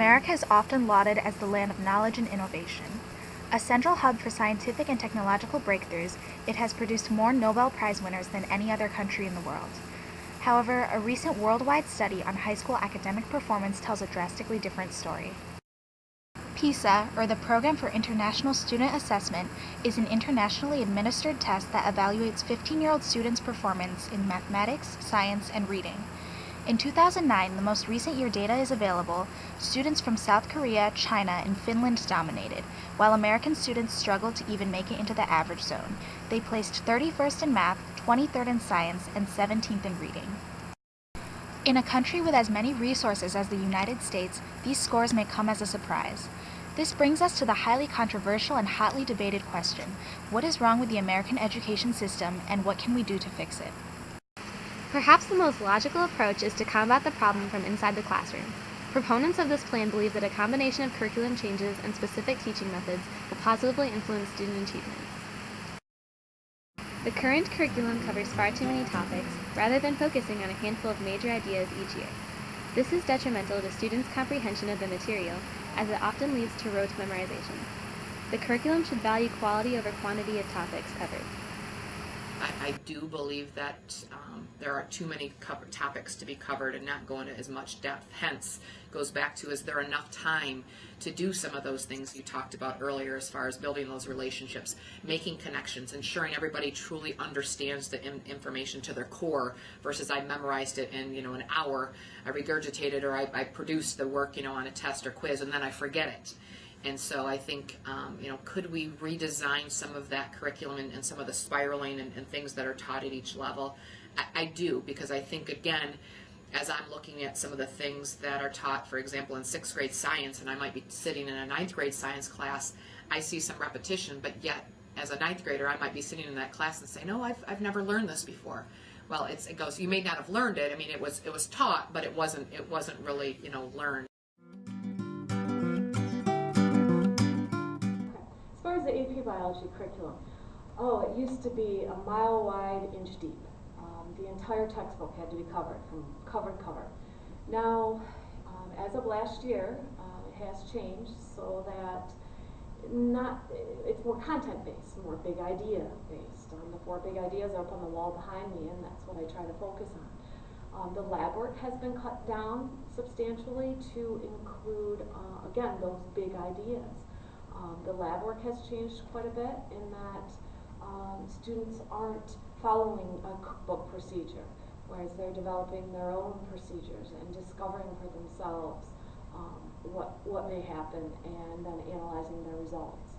America is often lauded as the land of knowledge and innovation. A central hub for scientific and technological breakthroughs, it has produced more Nobel Prize winners than any other country in the world. However, a recent worldwide study on high school academic performance tells a drastically different story. PISA, or the Program for International Student Assessment, is an internationally administered test that evaluates 15-year-old students' performance in mathematics, science, and reading. In 2009, the most recent year data is available, students from South Korea, China, and Finland dominated, while American students struggled to even make it into the average zone. They placed 31st in math, 23rd in science, and 17th in reading. In a country with as many resources as the United States, these scores may come as a surprise. This brings us to the highly controversial and hotly debated question: what is wrong with the American education system, and what can we do to fix it? Perhaps the most logical approach is to combat the problem from inside the classroom. Proponents of this plan believe that a combination of curriculum changes and specific teaching methods will positively influence student achievement. The current curriculum covers far too many topics, rather than focusing on a handful of major ideas each year. This is detrimental to students' comprehension of the material, as it often leads to rote memorization. The curriculum should value quality over quantity of topics covered. I do believe that there are too many topics to be covered and not go into as much depth. Hence, goes back to, is there enough time to do some of those things you talked about earlier as far as building those relationships, making connections, ensuring everybody truly understands the information to their core versus I memorized it in an hour, I regurgitated, or I produced the work on a test or quiz and then I forget it. And so I think, could we redesign some of that curriculum and some of the spiraling and things that are taught at each level? I do, because I think, again, as I'm looking at some of the things that are taught, for example, in 6th grade science, and I might be sitting in a 9th grade science class, I see some repetition, but yet, as a 9th grader, I might be sitting in that class and say, no, I've never learned this before. Well, it goes, you may not have learned it. I mean, it was taught, but it wasn't really, learned. As far as the AP biology curriculum, it used to be a mile wide, inch deep. The entire textbook had to be covered from cover to cover. Now, as of last year, it has changed so that it's more content based, more big idea based. The 4 big ideas are up on the wall behind me, and that's what I try to focus on. The lab work has been cut down substantially to include, again, those big ideas. The lab work has changed quite a bit in that students aren't following a cookbook procedure, whereas they're developing their own procedures and discovering for themselves what may happen and then analyzing their results.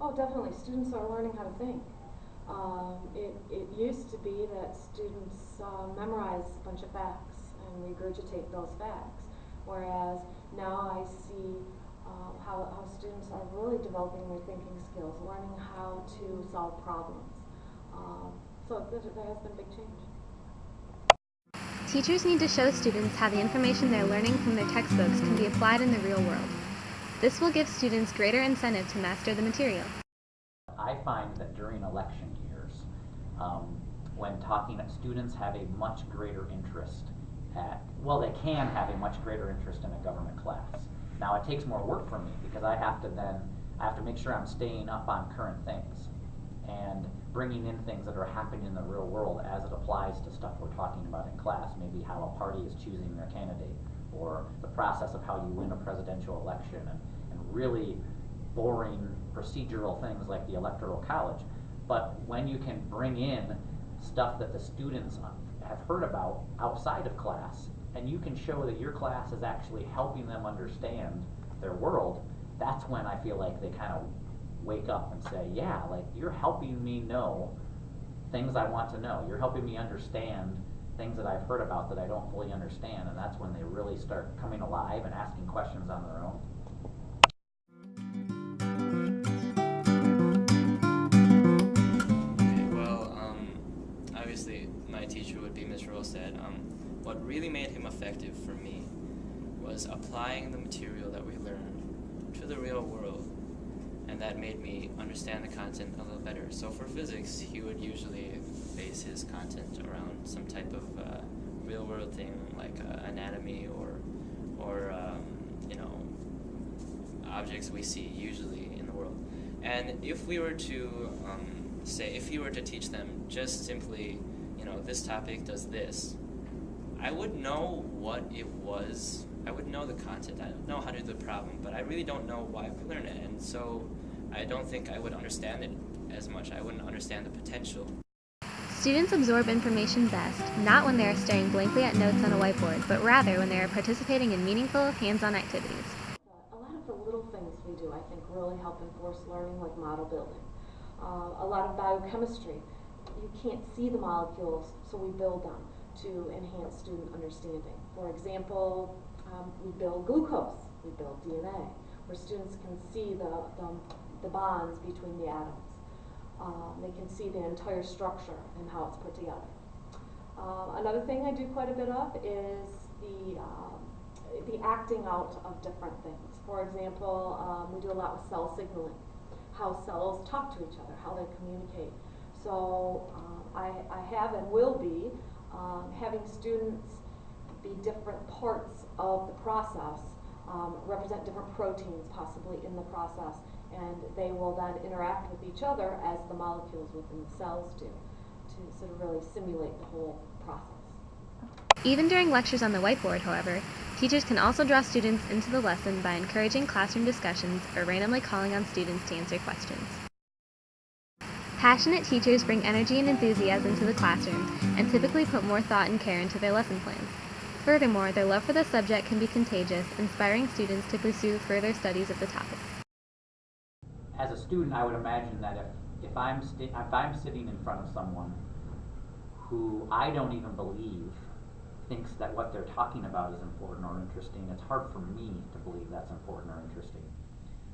Oh, definitely, students are learning how to think. It used to be that students memorize a bunch of facts and regurgitate those facts, whereas now I see how students are really developing their thinking skills, learning how to solve problems. So there has been a big change. Teachers need to show students how the information they're learning from their textbooks can be applied in the real world. This will give students greater incentive to master the material. I find that during election years, when talking, students have a much greater interest they can have a much greater interest in a government class. Now it takes more work for me because I have to make sure I'm staying up on current things and bringing in things that are happening in the real world as it applies to stuff we're talking about in class, maybe how a party is choosing their candidate or the process of how you win a presidential election and really boring procedural things like the Electoral College. But when you can bring in stuff that the students have heard about outside of class, and you can show that your class is actually helping them understand their world, that's when I feel like they kind of wake up and say, yeah, like you're helping me know things I want to know. You're helping me understand things that I've heard about that I don't fully understand, and that's when they really start coming alive and asking questions on their own. Obviously, my teacher would be Mr. Olsen. What really made him effective for me was applying the material that we learned to the real world, and that made me understand the content a little better. So for physics, he would usually base his content around some type of real world thing like anatomy or objects we see usually in the world. And if we were to if you were to teach them just simply, this topic does this, I would know what it was. I would know the content. I don't know how to do the problem, but I really don't know why we learn it. And so I don't think I would understand it as much. I wouldn't understand the potential. Students absorb information best, not when they are staring blankly at notes on a whiteboard, but rather when they are participating in meaningful, hands-on activities. A lot of the little things we do, I think, really help enforce learning, like model building. A lot of biochemistry, you can't see the molecules, so we build them to enhance student understanding. For example, we build glucose, we build DNA, where students can see the bonds between the atoms. They can see the entire structure and how it's put together. Another thing I do quite a bit of is the acting out of different things. For example, we do a lot with cell signaling, how cells talk to each other, how they communicate. So I have and will be having students be different parts of the process, represent different proteins possibly in the process, and they will then interact with each other as the molecules within the cells do, to sort of really simulate the whole process. Even during lectures on the whiteboard, however, teachers can also draw students into the lesson by encouraging classroom discussions or randomly calling on students to answer questions. Passionate teachers bring energy and enthusiasm to the classroom and typically put more thought and care into their lesson plans. Furthermore, their love for the subject can be contagious, inspiring students to pursue further studies of the topic. As a student, I would imagine that if I'm sitting in front of someone who I don't even believe thinks that what they're talking about is important or interesting, it's hard for me to believe that's important or interesting.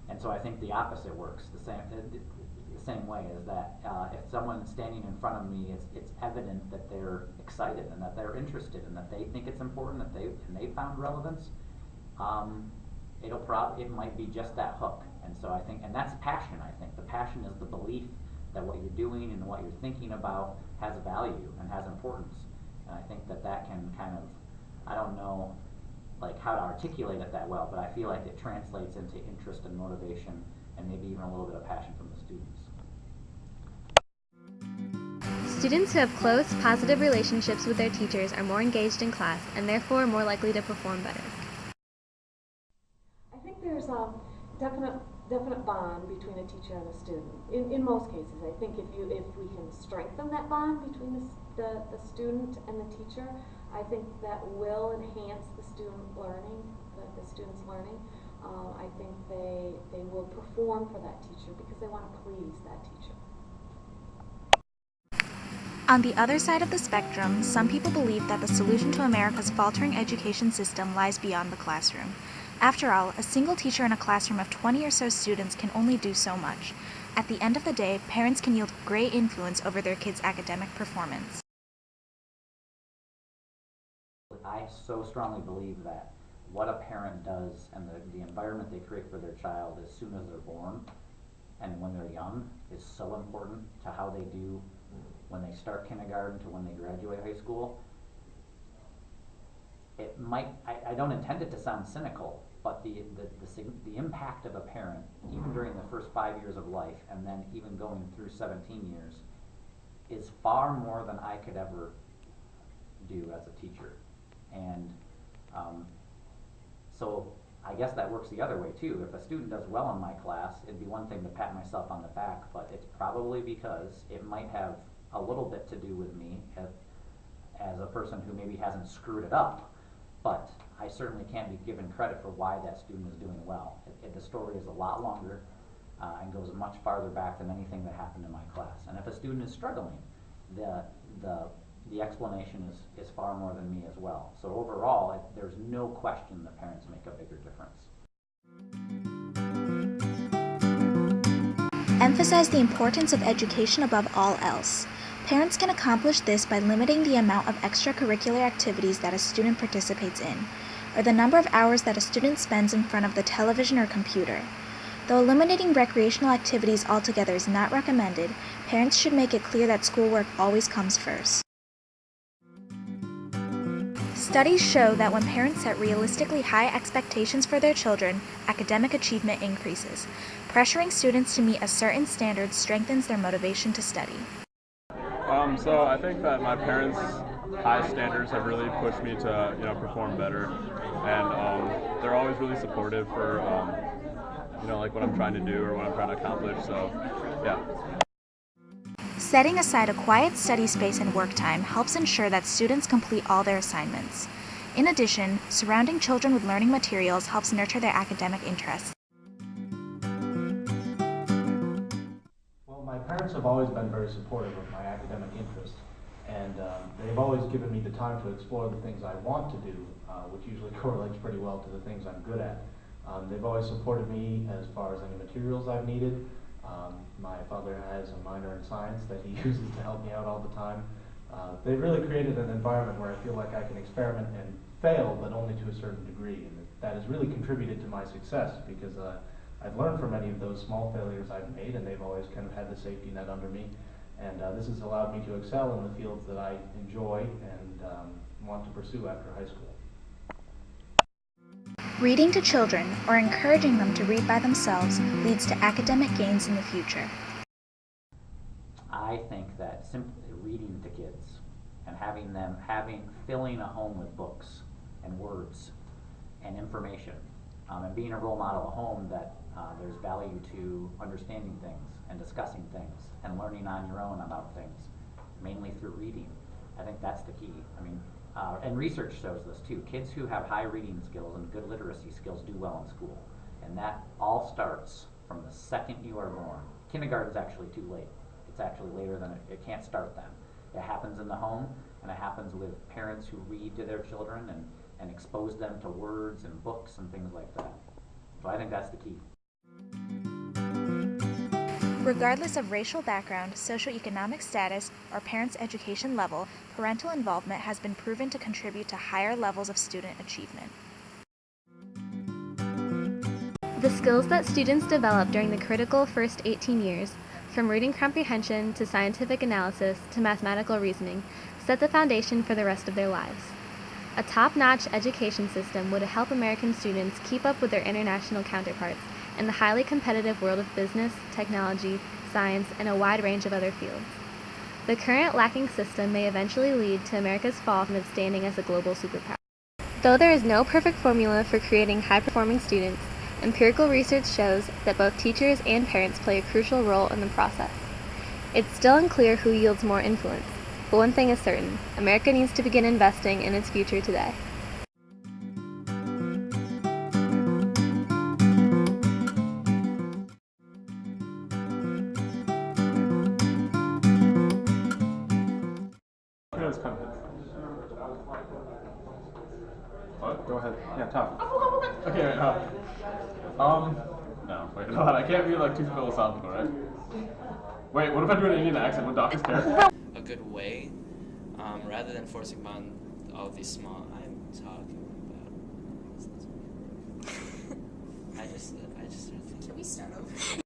And so I think the opposite works the same way, is that if someone's standing in front of me, it's evident that they're excited and that they're interested and that they think it's important, that they found relevance. It might be just that hook. And so I think, and that's passion. I think the passion is the belief that what you're doing and what you're thinking about has value and has importance. And I think that can kind of, I don't know like how to articulate it that well, but I feel like it translates into interest and motivation and maybe even a little bit of passion from the students. Students who have close, positive relationships with their teachers are more engaged in class and therefore more likely to perform better. I think there's a definite bond between a teacher and a student. In most cases, I think if we can strengthen that bond between the student and the teacher, I think that will enhance the student learning, the student's learning. I think they will perform for that teacher because they want to please that teacher. On the other side of the spectrum, some people believe that the solution to America's faltering education system lies beyond the classroom. After all, a single teacher in a classroom of 20 or so students can only do so much. At the end of the day, parents can yield great influence over their kids' academic performance. I so strongly believe that what a parent does and the environment they create for their child as soon as they're born and when they're young is so important to how they do when they start kindergarten to when they graduate high school. It might, I don't intend it to sound cynical, but the impact of a parent, even during the first 5 years of life and then even going through 17 years, is far more than I could ever do as a teacher. And so I guess that works the other way too. If a student does well in my class, it'd be one thing to pat myself on the back, but it's probably because it might have a little bit to do with me as a person who maybe hasn't screwed it up. But I certainly can't be given credit for why that student is doing well. The story is a lot longer and goes much farther back than anything that happened in my class. And if a student is struggling, the explanation is far more than me as well. So overall, there's no question that parents make a bigger difference. Emphasize the importance of education above all else. Parents can accomplish this by limiting the amount of extracurricular activities that a student participates in, or the number of hours that a student spends in front of the television or computer. Though eliminating recreational activities altogether is not recommended, parents should make it clear that schoolwork always comes first. Studies show that when parents set realistically high expectations for their children, academic achievement increases. Pressuring students to meet a certain standard strengthens their motivation to study. So I think that my parents' high standards have really pushed me to, perform better, and they're always really supportive for, like what I'm trying to do or what I'm trying to accomplish. So, yeah. Setting aside a quiet study space and work time helps ensure that students complete all their assignments. In addition, surrounding children with learning materials helps nurture their academic interests. Well, my parents have always been very supportive of my academic interests, and they've always given me the time to explore the things I want to do, which usually correlates pretty well to the things I'm good at. They've always supported me as far as any materials I've needed. My father has a minor in science that he uses to help me out all the time. They've really created an environment where I feel like I can experiment and fail, but only to a certain degree, and that has really contributed to my success because I've learned from many of those small failures I've made, and they've always kind of had the safety net under me, and this has allowed me to excel in the fields that I enjoy and want to pursue after high school. Reading to children, or encouraging them to read by themselves, leads to academic gains in the future. I think that simply reading to kids and filling a home with books and words and information, and being a role model at home that there's value to understanding things and discussing things and learning on your own about things, mainly through reading. I think that's the key. And research shows this too. Kids who have high reading skills and good literacy skills do well in school. And that all starts from the second you are born. Kindergarten's actually too late. It's actually later than it can't start then. It happens in the home, and it happens with parents who read to their children and expose them to words and books and things like that. So I think that's the key. Regardless of racial background, socioeconomic status, or parents' education level, parental involvement has been proven to contribute to higher levels of student achievement. The skills that students develop during the critical first 18 years, from reading comprehension to scientific analysis to mathematical reasoning, set the foundation for the rest of their lives. A top-notch education system would help American students keep up with their international counterparts in the highly competitive world of business, technology, science, and a wide range of other fields. The current lacking system may eventually lead to America's fall from its standing as a global superpower. Though there is no perfect formula for creating high-performing students, empirical research shows that both teachers and parents play a crucial role in the process. It's still unclear who yields more influence, but one thing is certain: America needs to begin investing in its future today. What? Go ahead. Yeah, talk. Okay, wait, no, wait, hold on. I can't be like too philosophical, right? Wait, what if I do an Indian accent? Would doctors care? A good way, rather than forcing upon all of these small. I'm talking about. I just started thinking. Can we start over?